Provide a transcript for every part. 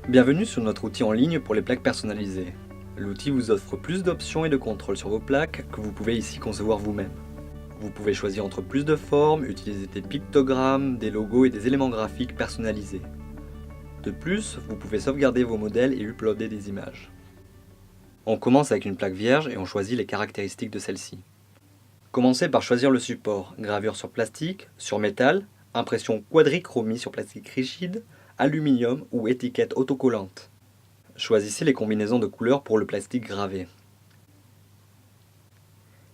Bienvenue sur notre outil en ligne pour les plaques personnalisées. L'outil vous offre plus d'options et de contrôle sur vos plaques que vous pouvez ici concevoir vous-même. Vous pouvez choisir entre plus de formes, utiliser des pictogrammes, des logos et des éléments graphiques personnalisés. De plus, vous pouvez sauvegarder vos modèles et uploader des images. On commence avec une plaque vierge et on choisit les caractéristiques de celle-ci. Commencez par choisir le support, gravure sur plastique, sur métal, impression quadrichromie sur plastique rigide, aluminium ou étiquette autocollante. Choisissez les combinaisons de couleurs pour le plastique gravé.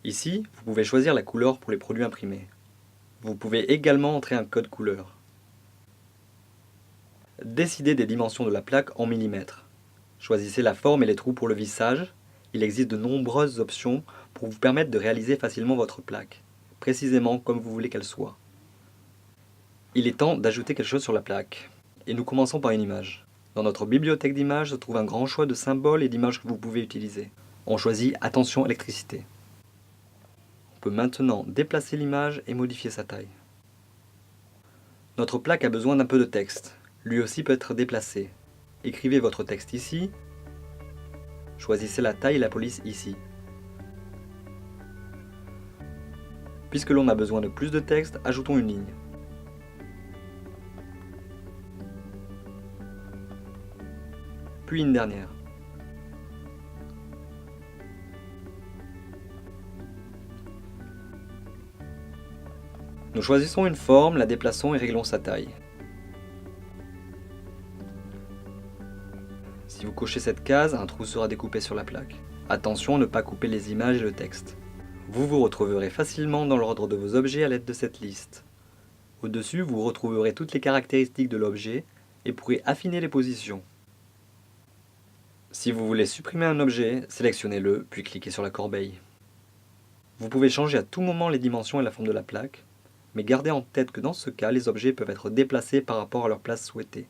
Ici, vous pouvez choisir la couleur pour les produits imprimés. Vous pouvez également entrer un code couleur. Décidez des dimensions de la plaque en millimètres. Choisissez la forme et les trous pour le vissage. Il existe de nombreuses options pour vous permettre de réaliser facilement votre plaque, précisément comme vous voulez qu'elle soit. Il est temps d'ajouter quelque chose sur la plaque. Et nous commençons par une image. Dans notre bibliothèque d'images se trouve un grand choix de symboles et d'images que vous pouvez utiliser. On choisit Attention électricité. On peut maintenant déplacer l'image et modifier sa taille. Notre plaque a besoin d'un peu de texte. Lui aussi peut être déplacé. Écrivez votre texte ici. Choisissez la taille et la police ici. Puisque l'on a besoin de plus de texte, ajoutons une ligne. Puis une dernière. Nous choisissons une forme, la déplaçons et réglons sa taille. Si vous cochez cette case, un trou sera découpé sur la plaque. Attention à ne pas couper les images et le texte. Vous vous retrouverez facilement dans l'ordre de vos objets à l'aide de cette liste. Au-dessus, vous retrouverez toutes les caractéristiques de l'objet et pourrez affiner les positions. Si vous voulez supprimer un objet, sélectionnez-le, puis cliquez sur la corbeille. Vous pouvez changer à tout moment les dimensions et la forme de la plaque, mais gardez en tête que dans ce cas, les objets peuvent être déplacés par rapport à leur place souhaitée.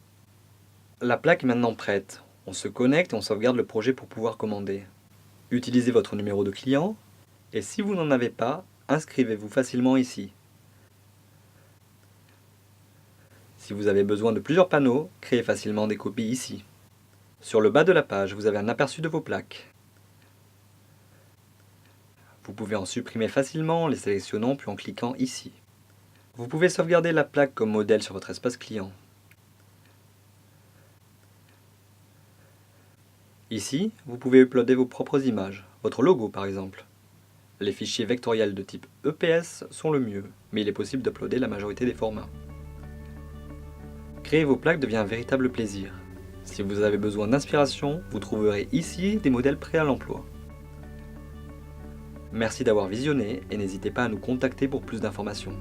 La plaque est maintenant prête. On se connecte et on sauvegarde le projet pour pouvoir commander. Utilisez votre numéro de client, et si vous n'en avez pas, inscrivez-vous facilement ici. Si vous avez besoin de plusieurs panneaux, créez facilement des copies ici. Sur le bas de la page, vous avez un aperçu de vos plaques. Vous pouvez en supprimer facilement en les sélectionnant puis en cliquant ici. Vous pouvez sauvegarder la plaque comme modèle sur votre espace client. Ici, vous pouvez uploader vos propres images, votre logo par exemple. Les fichiers vectoriels de type EPS sont le mieux, mais il est possible d'uploader la majorité des formats. Créer vos plaques devient un véritable plaisir. Si vous avez besoin d'inspiration, vous trouverez ici des modèles prêts à l'emploi. Merci d'avoir visionné et n'hésitez pas à nous contacter pour plus d'informations.